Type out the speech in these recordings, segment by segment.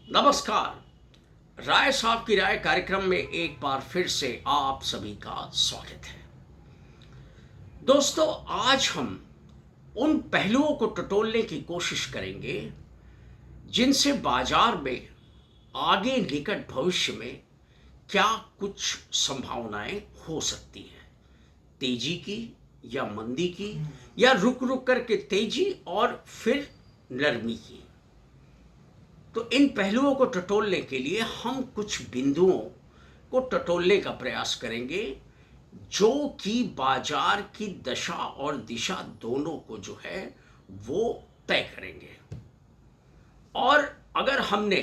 नमस्कार। राय साहब की राय कार्यक्रम में एक बार फिर से आप सभी का स्वागत है। दोस्तों, आज हम उन पहलुओं को टटोलने की कोशिश करेंगे जिनसे बाजार में आगे निकट भविष्य में क्या कुछ संभावनाएं हो सकती हैं, तेजी की या मंदी की, या रुक रुक करके तेजी और फिर नरमी की। तो इन पहलुओं को टटोलने के लिए हम कुछ बिंदुओं को टटोलने का प्रयास करेंगे जो कि बाजार की दशा और दिशा दोनों को जो है वो तय करेंगे। और अगर हमने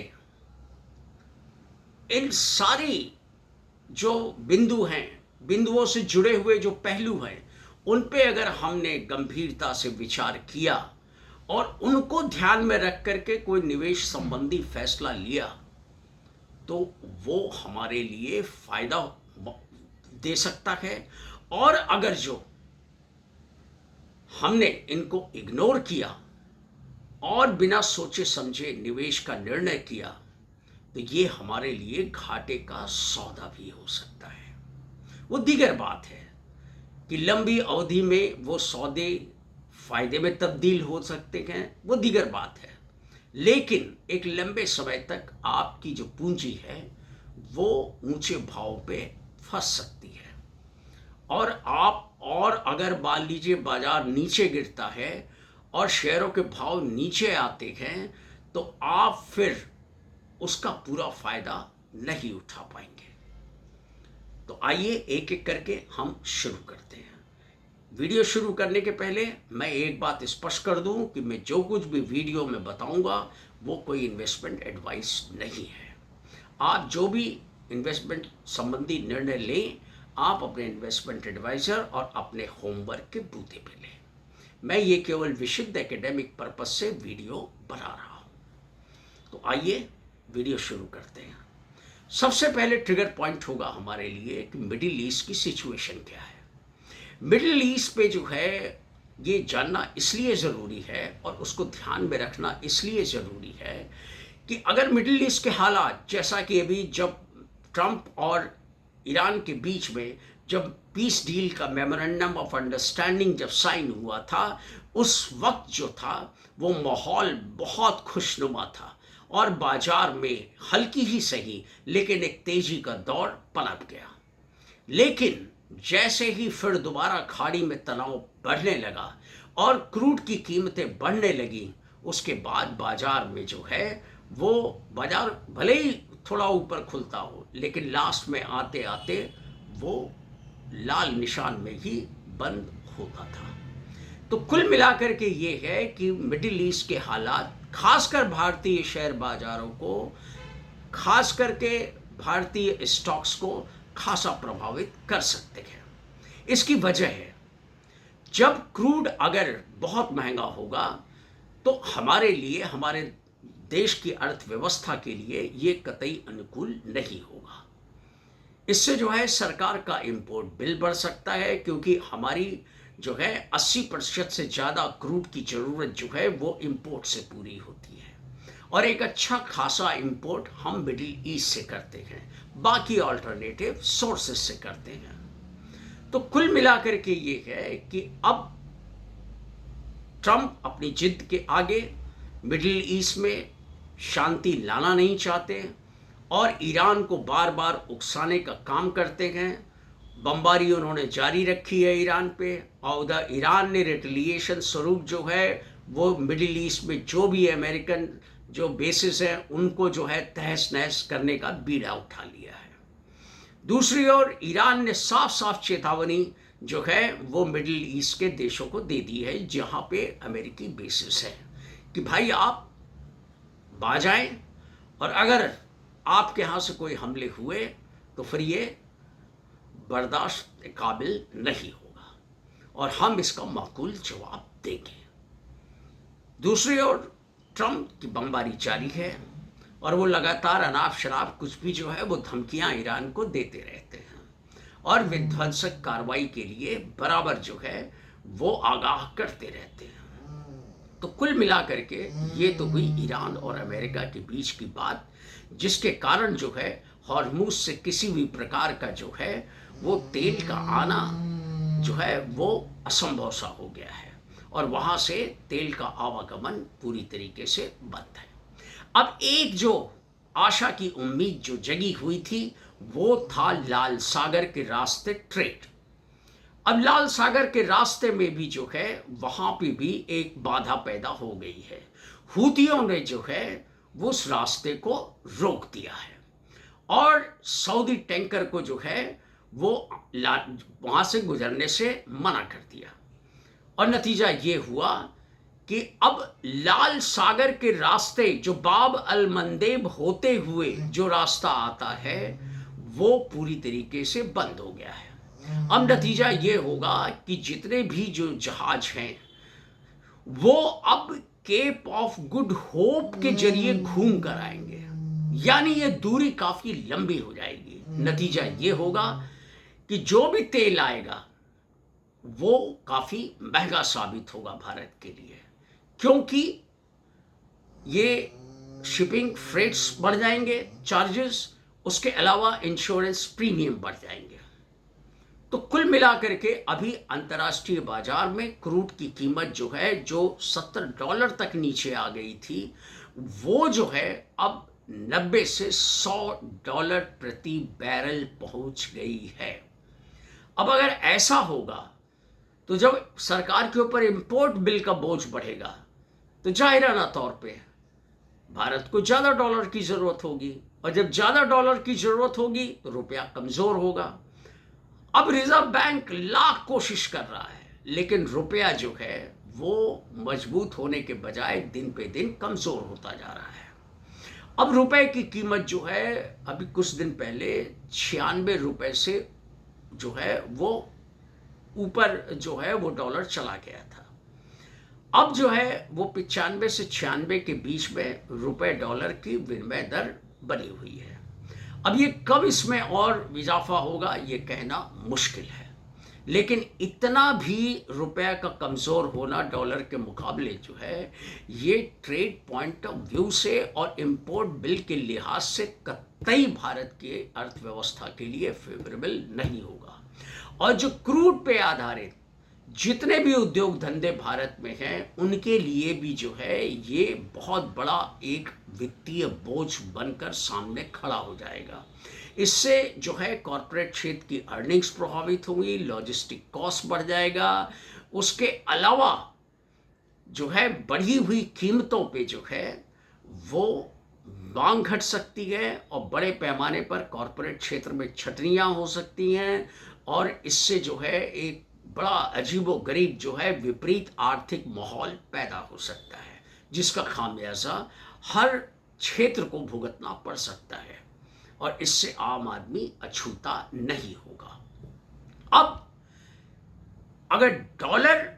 इन सारी जो बिंदु हैं, बिंदुओं से जुड़े हुए जो पहलू हैं, उन पे अगर हमने गंभीरता से विचार किया और उनको ध्यान में रख करके कोई निवेश संबंधी फैसला लिया तो वो हमारे लिए फायदा दे सकता है। और अगर जो हमने इनको इग्नोर किया और बिना सोचे समझे निवेश का निर्णय किया तो ये हमारे लिए घाटे का सौदा भी हो सकता है। वो दीगर बात है कि लंबी अवधि में वो सौदे फायदे में तब्दील हो सकते हैं, वो दीगर बात है। लेकिन एक लंबे समय तक आपकी जो पूंजी है वो ऊंचे भाव पे फंस सकती है। और अगर मान लीजिए बाजार नीचे गिरता है और शेयरों के भाव नीचे आते हैं तो आप फिर उसका पूरा फायदा नहीं उठा पाएंगे। तो आइए एक एक करके हम शुरू करते हैं। वीडियो शुरू करने के पहले मैं एक बात स्पष्ट कर दूं कि मैं जो कुछ भी वीडियो में बताऊंगा वो कोई इन्वेस्टमेंट एडवाइस नहीं है। आप जो भी इन्वेस्टमेंट संबंधी निर्णय लें, आप अपने इन्वेस्टमेंट एडवाइजर और अपने होमवर्क के बूते पे लें। मैं ये केवल विशुद्ध एकेडमिक पर्पस से वीडियो बना रहा हूँ। तो आइए वीडियो शुरू करते हैं। सबसे पहले ट्रिगर पॉइंट होगा हमारे लिए कि मिडिल ईस्ट की सिचुएशन क्या है। मिडिल ईस्ट पे जो है ये जानना इसलिए ज़रूरी है और उसको ध्यान में रखना इसलिए ज़रूरी है कि अगर मिडिल ईस्ट के हालात, जैसा कि अभी जब ट्रंप और ईरान के बीच में जब पीस डील का मेमोरेंडम ऑफ अंडरस्टैंडिंग जब साइन हुआ था, उस वक्त जो था वो माहौल बहुत खुशनुमा था और बाजार में हल्की ही सही लेकिन एक तेजी का दौर पनप गया। लेकिन जैसे ही फिर दोबारा खाड़ी में तनाव बढ़ने लगा और क्रूड की कीमतें बढ़ने लगी, उसके बाद बाजार में जो है वो बाजार भले ही थोड़ा ऊपर खुलता हो लेकिन लास्ट में आते आते वो लाल निशान में ही बंद होता था। तो कुल मिलाकर के ये है कि मिडिल ईस्ट के हालात खासकर भारतीय शेयर बाजारों को, खास करके भारतीय स्टॉक्स को खासा प्रभावित कर सकते हैं। इसकी वजह है, जब क्रूड अगर बहुत महंगा होगा तो हमारे लिए, हमारे देश की अर्थव्यवस्था के लिए ये कतई अनुकूल नहीं होगा। इससे जो है सरकार का इंपोर्ट बिल बढ़ सकता है क्योंकि हमारी जो है 80% से ज़्यादा क्रूड की ज़रूरत जो है वो इंपोर्ट से पूरी होती है और एक अच्छा खासा इंपोर्ट हम मिडिल ईस्ट से करते हैं, बाकी ऑल्टरनेटिव सोर्सेस से करते हैं। तो कुल मिलाकर के ये है कि अब ट्रंप अपनी जिद के आगे मिडिल ईस्ट में शांति लाना नहीं चाहते और ईरान को बार बार उकसाने का काम करते हैं। बमबारी उन्होंने जारी रखी है ईरान पे और उधर ईरान ने रिटेलिएशन स्वरूप जो है वो मिडिल ईस्ट में जो भी अमेरिकन जो बेसिस हैं उनको जो है तहस नहस करने का बीड़ा उठा लिया है। दूसरी ओर ईरान ने साफ साफ चेतावनी जो है वो मिडिल ईस्ट के देशों को दे दी है जहाँ पे अमेरिकी बेसिस है कि भाई आप बाजाएं और अगर आपके यहाँ से कोई हमले हुए तो फिर ये बर्दाश्त के काबिल नहीं होगा और हम इसका माकूल जवाब देंगे। दूसरी ओर ट्रंप की बमबारी जारी है और वो लगातार अनाप शराब कुछ भी जो है वो धमकियां ईरान को देते रहते हैं और विध्वंसक कार्रवाई के लिए बराबर जो है वो आगाह करते रहते हैं। तो कुल मिलाकर के ये तो हुई ईरान और अमेरिका के बीच की बात, जिसके कारण जो है हॉर्मुज से किसी भी प्रकार का जो है वो तेल का आना जो है वो असंभव सा हो गया है और वहाँ से तेल का आवागमन पूरी तरीके से बंद है। अब एक जो आशा की उम्मीद जो जगी हुई थी वो था लाल सागर के रास्ते ट्रेड। अब लाल सागर के रास्ते में भी जो है वहाँ पे भी एक बाधा पैदा हो गई है। हूतियों ने जो है वो उस रास्ते को रोक दिया है और सऊदी टैंकर को जो है वो वहाँ से गुजरने से मना कर दिया और नतीजा ये हुआ कि अब लाल सागर के रास्ते जो बाब अल मंदेब होते हुए जो रास्ता आता है वो पूरी तरीके से बंद हो गया है। अब नतीजा ये होगा कि जितने भी जो जहाज हैं वो अब केप ऑफ गुड होप के जरिए घूम कर आएंगे, यानी ये दूरी काफी लंबी हो जाएगी। नतीजा ये होगा कि जो भी तेल आएगा वो काफी महंगा साबित होगा भारत के लिए, क्योंकि ये शिपिंग फ्रेट्स बढ़ जाएंगे, चार्जेस, उसके अलावा इंश्योरेंस प्रीमियम बढ़ जाएंगे। तो कुल मिलाकर के अभी अंतर्राष्ट्रीय बाजार में क्रूड की कीमत जो है जो $70 तक नीचे आ गई थी वो जो है अब 90 से $100 प्रति बैरल पहुंच गई है। अब अगर ऐसा होगा तो जब सरकार के ऊपर इंपोर्ट बिल का बोझ बढ़ेगा तो जाहिराना तौर पे भारत को ज़्यादा डॉलर की ज़रूरत होगी और जब ज़्यादा डॉलर की ज़रूरत होगी तो रुपया कमज़ोर होगा। अब रिजर्व बैंक लाख कोशिश कर रहा है लेकिन रुपया जो है वो मजबूत होने के बजाय दिन पे दिन कमज़ोर होता जा रहा है। अब रुपए की कीमत जो है अभी कुछ दिन पहले 96 रुपए से जो है वो ऊपर जो है वो डॉलर चला गया था। अब जो है वो 95 से 96 के बीच में रुपए डॉलर की विनिमय दर बनी हुई है। अब ये कब इसमें और इजाफा होगा ये कहना मुश्किल है, लेकिन इतना भी रुपया का कमज़ोर होना डॉलर के मुकाबले जो है ये ट्रेड पॉइंट ऑफ व्यू से और इंपोर्ट बिल के लिहाज से कतई भारत की अर्थव्यवस्था के लिए फेवरेबल नहीं होगा। और जो क्रूड पे आधारित जितने भी उद्योग धंधे भारत में हैं उनके लिए भी जो है ये बहुत बड़ा एक वित्तीय बोझ बनकर सामने खड़ा हो जाएगा। इससे जो है कॉरपोरेट क्षेत्र की अर्निंग्स प्रभावित होंगी, लॉजिस्टिक कॉस्ट बढ़ जाएगा, उसके अलावा जो है बढ़ी हुई कीमतों पे जो है वो मांग घट सकती है और बड़े पैमाने पर कॉरपोरेट क्षेत्र में छटनियाँ हो सकती हैं और इससे जो है एक बड़ा अजीबोगरीब जो है विपरीत आर्थिक माहौल पैदा हो सकता है जिसका खामियाजा हर क्षेत्र को भुगतना पड़ सकता है और इससे आम आदमी अछूता नहीं होगा। अब अगर डॉलर,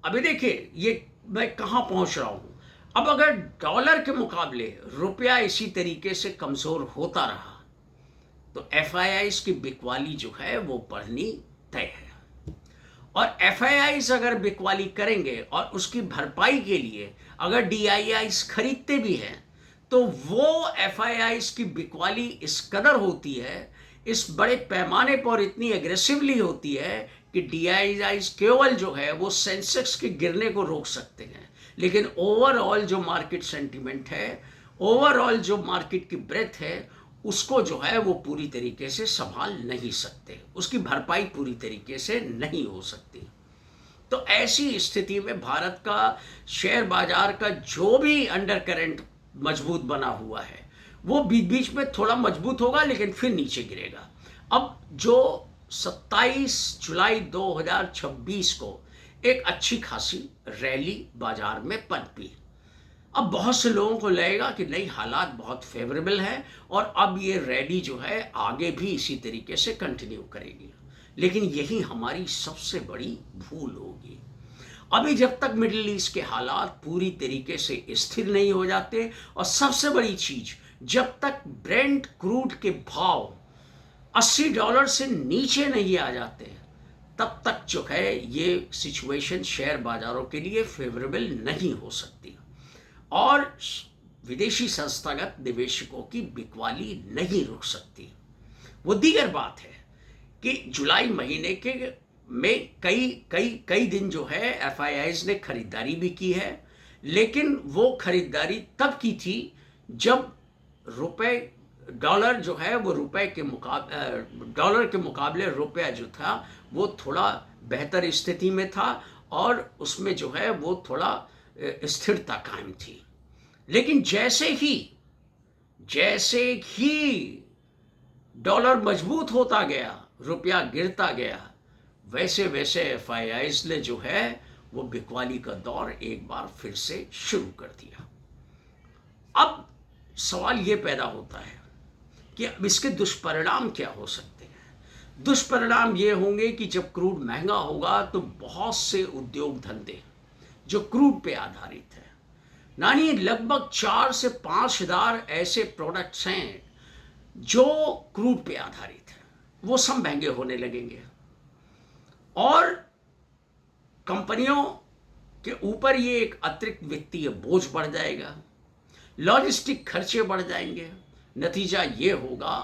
अभी देखिए ये मैं कहाँ पहुँच रहा हूँ, अब अगर डॉलर के मुकाबले रुपया इसी तरीके से कमज़ोर होता रहा तो FIIs की बिकवाली जो है वो बढ़नी तय है और FIIs अगर बिकवाली करेंगे और उसकी भरपाई के लिए अगर DIIs खरीदते भी हैं तो वो FIIs की बिकवाली इस कदर होती है, इस बड़े पैमाने पर इतनी एग्रेसिवली होती है कि DIIs केवल जो है वो सेंसेक्स के गिरने को रोक सकते हैं, लेकिन ओवरऑल जो मार्केट सेंटीमेंट है, ओवरऑल जो मार्केट की ब्रेथ है उसको जो है वो पूरी तरीके से संभाल नहीं सकते, उसकी भरपाई पूरी तरीके से नहीं हो सकती। तो ऐसी स्थिति में भारत का शेयर बाजार का जो भी अंडर करंट मजबूत बना हुआ है वो बीच बीच में थोड़ा मजबूत होगा लेकिन फिर नीचे गिरेगा। अब जो 27 जुलाई 2026 को एक अच्छी खासी रैली बाजार में पनपी, अब बहुत से लोगों को लगेगा कि नहीं हालात बहुत फेवरेबल है और अब ये रैली जो है आगे भी इसी तरीके से कंटिन्यू करेगी, लेकिन यही हमारी सबसे बड़ी भूल होगी। अभी जब तक मिडिल ईस्ट के हालात पूरी तरीके से स्थिर नहीं हो जाते और सबसे बड़ी चीज जब तक ब्रेंट क्रूड के भाव $80 से नीचे नहीं आ जाते तब तक जो है ये सिचुएशन शेयर बाजारों के लिए फेवरेबल नहीं हो सकती और विदेशी संस्थागत निवेशकों की बिकवाली नहीं रुक सकती। वो दीगर बात है कि जुलाई महीने के में कई कई कई दिन जो है एफआईआईज ने खरीदारी भी की है, लेकिन वो खरीदारी तब की थी जब रुपए डॉलर जो है वो डॉलर के मुकाबले रुपया जो था वो थोड़ा बेहतर स्थिति में था और उसमें जो है वो थोड़ा स्थिरता कायम थी। लेकिन जैसे ही डॉलर मजबूत होता गया, रुपया गिरता गया, वैसे वैसे एफआईआईज ने जो है वो बिकवाली का दौर एक बार फिर से शुरू कर दिया। अब सवाल ये पैदा होता है कि अब इसके दुष्परिणाम क्या हो सकते हैं। दुष्परिणाम ये होंगे कि जब क्रूड महंगा होगा तो बहुत से उद्योग धंधे जो क्रूड पे आधारित है, यानी लगभग 4 से 5 हज़ार ऐसे प्रोडक्ट्स हैं जो क्रूड पे आधारित है, वो सब महंगे होने लगेंगे और कंपनियों के ऊपर ये एक अतिरिक्त वित्तीय बोझ बढ़ जाएगा, लॉजिस्टिक खर्चे बढ़ जाएंगे। नतीजा ये होगा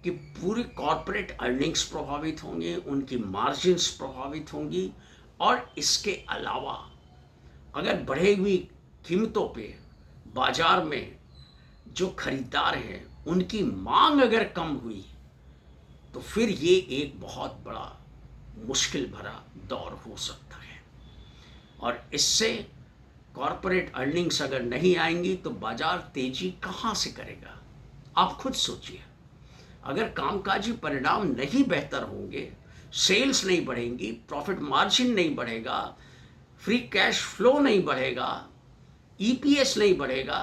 कि पूरी कॉरपोरेट अर्निंग्स प्रभावित होंगे, उनकी मार्जिन्स प्रभावित होंगी और इसके अलावा अगर बढ़ी हुई कीमतों पे बाजार में जो खरीदार हैं उनकी मांग अगर कम हुई तो फिर ये एक बहुत बड़ा मुश्किल भरा दौर हो सकता है और इससे कॉरपोरेट अर्निंग्स अगर नहीं आएंगी तो बाजार तेजी कहाँ से करेगा। आप खुद सोचिए, अगर कामकाजी परिणाम नहीं बेहतर होंगे, सेल्स नहीं बढ़ेंगी, प्रॉफिट मार्जिन नहीं बढ़ेगा, फ्री कैश फ्लो नहीं बढ़ेगा, ईपीएस नहीं बढ़ेगा,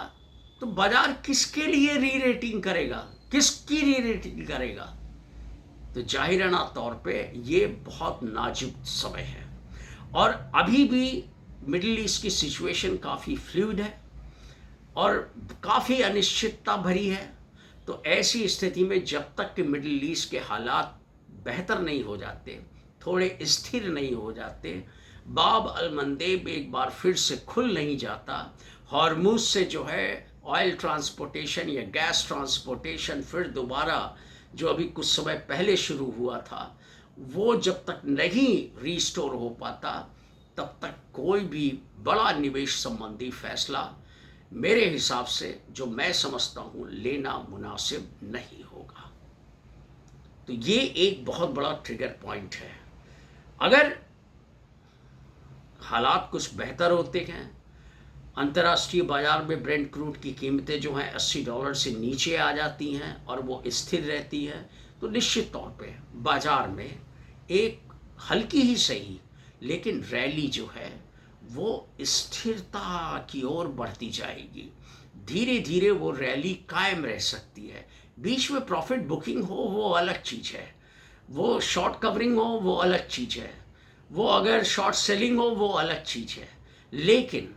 तो बाजार किसके लिए री रेटिंग करेगा, किसकी री रेटिंग करेगा। तो जाहिराना तौर पे ये बहुत नाजुक समय है और अभी भी मिडिल ईस्ट की सिचुएशन काफ़ी फ्लूइड है और काफ़ी अनिश्चितता भरी है। तो ऐसी स्थिति में जब तक कि मिडिल ईस्ट के हालात बेहतर नहीं हो जाते, थोड़े स्थिर नहीं हो जाते, बाब अल मंदेब एक बार फिर से खुल नहीं जाता, हॉर्मुज से जो है ऑयल ट्रांसपोर्टेशन या गैस ट्रांसपोर्टेशन फिर दोबारा जो अभी कुछ समय पहले शुरू हुआ था वो जब तक नहीं रीस्टोर हो पाता तब तक कोई भी बड़ा निवेश संबंधी फैसला मेरे हिसाब से जो मैं समझता हूँ लेना मुनासिब नहीं होगा। तो ये एक बहुत बड़ा ट्रिगर पॉइंट है। अगर हालात कुछ बेहतर होते हैं, अंतर्राष्ट्रीय बाजार में ब्रेंट क्रूड की कीमतें जो हैं $80 से नीचे आ जाती हैं और वो स्थिर रहती है, तो निश्चित तौर पे बाजार में एक हल्की ही सही लेकिन रैली जो है वो स्थिरता की ओर बढ़ती जाएगी। धीरे धीरे वो रैली कायम रह सकती है। बीच में प्रॉफिट बुकिंग हो वो अलग चीज़ है, वो शॉर्ट कवरिंग हो वो अलग चीज़ है, वो अगर शॉर्ट सेलिंग हो वो अलग चीज़ है, लेकिन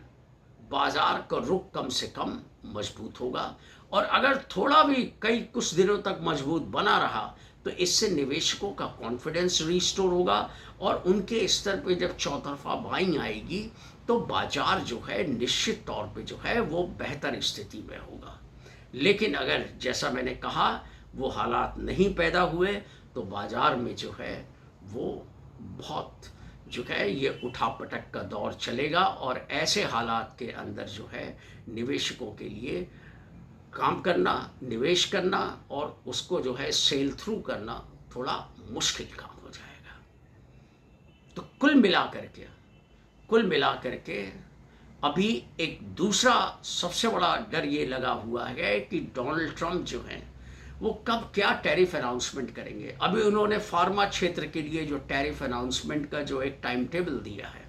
बाजार का रुख कम से कम मजबूत होगा और अगर थोड़ा भी कुछ दिनों तक मजबूत बना रहा तो इससे निवेशकों का कॉन्फिडेंस रिस्टोर होगा और उनके स्तर पे जब चौतरफा बाइंग आएगी तो बाजार जो है निश्चित तौर पे जो है वो बेहतर स्थिति में होगा। लेकिन अगर जैसा मैंने कहा वो हालात नहीं पैदा हुए तो बाजार में जो है वो बहुत जो है ये उठापटक का दौर चलेगा और ऐसे हालात के अंदर जो है निवेशकों के लिए काम करना, निवेश करना और उसको जो है सेल थ्रू करना थोड़ा मुश्किल काम हो जाएगा। तो कुल मिला करके अभी एक दूसरा सबसे बड़ा डर ये लगा हुआ है कि डोनाल्ड ट्रंप जो हैं वो कब क्या टैरिफ अनाउंसमेंट करेंगे। अभी उन्होंने फार्मा क्षेत्र के लिए जो टैरिफ अनाउंसमेंट का जो एक टाइम टेबल दिया है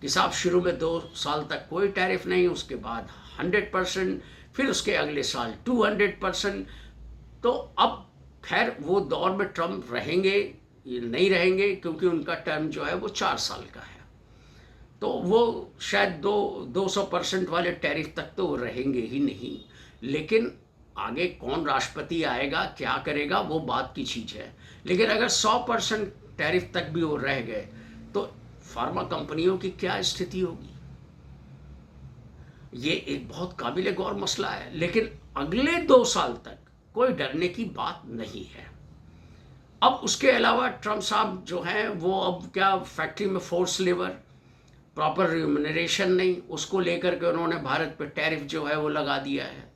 कि साहब शुरू में 2 साल तक कोई टैरिफ नहीं, उसके बाद 100%, फिर उसके अगले साल 200%। तो अब खैर वो दौर में ट्रंप रहेंगे ये नहीं रहेंगे क्योंकि उनका टर्म जो है वो 4 साल का है, तो वो शायद 200% वाले टैरिफ तक तो रहेंगे ही नहीं। लेकिन आगे कौन राष्ट्रपति आएगा क्या करेगा वो बात की चीज़ है। लेकिन अगर 100% टैरिफ तक भी वो रह गए तो फार्मा कंपनियों की क्या स्थिति होगी? ये एक बहुत काबिल गौर मसला है, लेकिन अगले 2 साल तक कोई डरने की बात नहीं है। अब उसके अलावा ट्रम्प साहब जो हैं वो अब क्या फैक्ट्री में फोर्स लेबर, प्रॉपर रिम्यूनरेशन नहीं, उसको लेकर के उन्होंने भारत पे टैरिफ जो है वो लगा दिया है।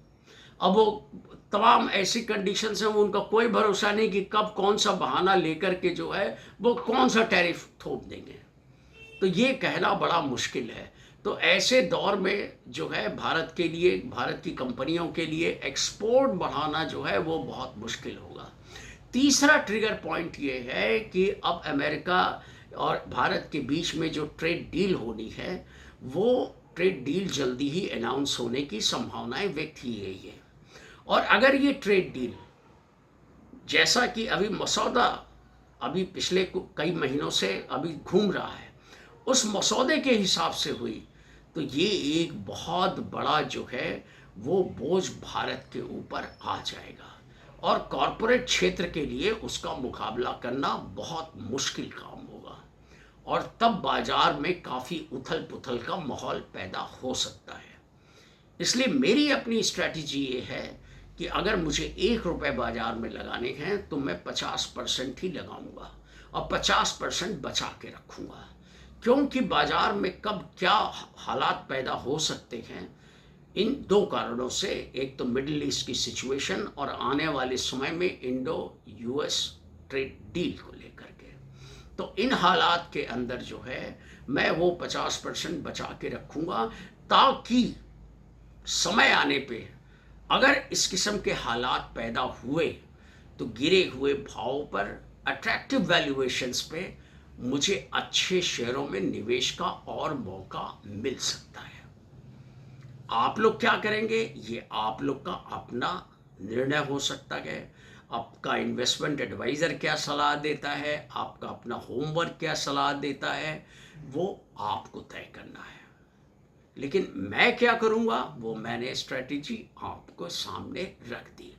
अब वो तमाम ऐसी कंडीशंस हैं, वो उनका कोई भरोसा नहीं कि कब कौन सा बहाना लेकर के जो है वो कौन सा टैरिफ थोप देंगे। तो ये कहना बड़ा मुश्किल है। तो ऐसे दौर में जो है भारत के लिए, भारत की कंपनियों के लिए एक्सपोर्ट बढ़ाना जो है वो बहुत मुश्किल होगा। तीसरा ट्रिगर पॉइंट ये है कि अब अमेरिका और भारत के बीच में जो ट्रेड डील होनी है वो ट्रेड डील जल्दी ही अनाउंस होने की संभावनाएं व्यक्त की गई है। और अगर ये ट्रेड डील जैसा कि अभी मसौदा अभी पिछले कई महीनों से अभी घूम रहा है, उस मसौदे के हिसाब से हुई तो ये एक बहुत बड़ा जो है वो बोझ भारत के ऊपर आ जाएगा और कॉरपोरेट क्षेत्र के लिए उसका मुकाबला करना बहुत मुश्किल काम होगा और तब बाजार में काफ़ी उथल पुथल का माहौल पैदा हो सकता है। इसलिए मेरी अपनी स्ट्रैटेजी ये है कि अगर मुझे 1 रुपये बाजार में लगाने हैं तो मैं 50% ही लगाऊंगा और 50% बचा के रखूंगा, क्योंकि बाजार में कब क्या हालात पैदा हो सकते हैं इन 2 कारणों से। एक तो मिडिल ईस्ट की सिचुएशन और आने वाले समय में इंडो यूएस ट्रेड डील को लेकर के। तो इन हालात के अंदर जो है मैं वो 50% बचा के रखूंगा ताकि समय आने पे अगर इस किस्म के हालात पैदा हुए तो गिरे हुए भावों पर, अट्रैक्टिव वैल्यूएशंस पे मुझे अच्छे शेयरों में निवेश का और मौका मिल सकता है। आप लोग क्या करेंगे ये आप लोग का अपना निर्णय हो सकता है। आपका इन्वेस्टमेंट एडवाइज़र क्या सलाह देता है, आपका अपना होमवर्क क्या सलाह देता है, वो आपको तय करना है। लेकिन मैं क्या करूँगा वो मैंने स्ट्रेटजी आपको सामने रख दी।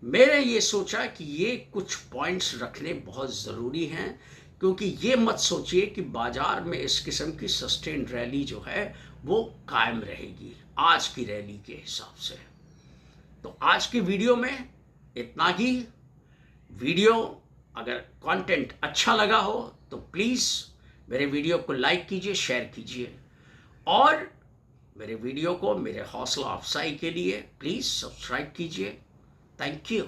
मैंने ये सोचा कि ये कुछ पॉइंट्स रखने बहुत ज़रूरी हैं, क्योंकि ये मत सोचिए कि बाजार में इस किस्म की सस्टेन्ड रैली जो है वो कायम रहेगी आज की रैली के हिसाब से। तो आज की वीडियो में इतना ही। वीडियो अगर कंटेंट अच्छा लगा हो तो प्लीज़ मेरे वीडियो को लाइक कीजिए, शेयर कीजिए और मेरे वीडियो को मेरे हौसला अफजाई के लिए प्लीज़ सब्सक्राइब कीजिए। Thank you.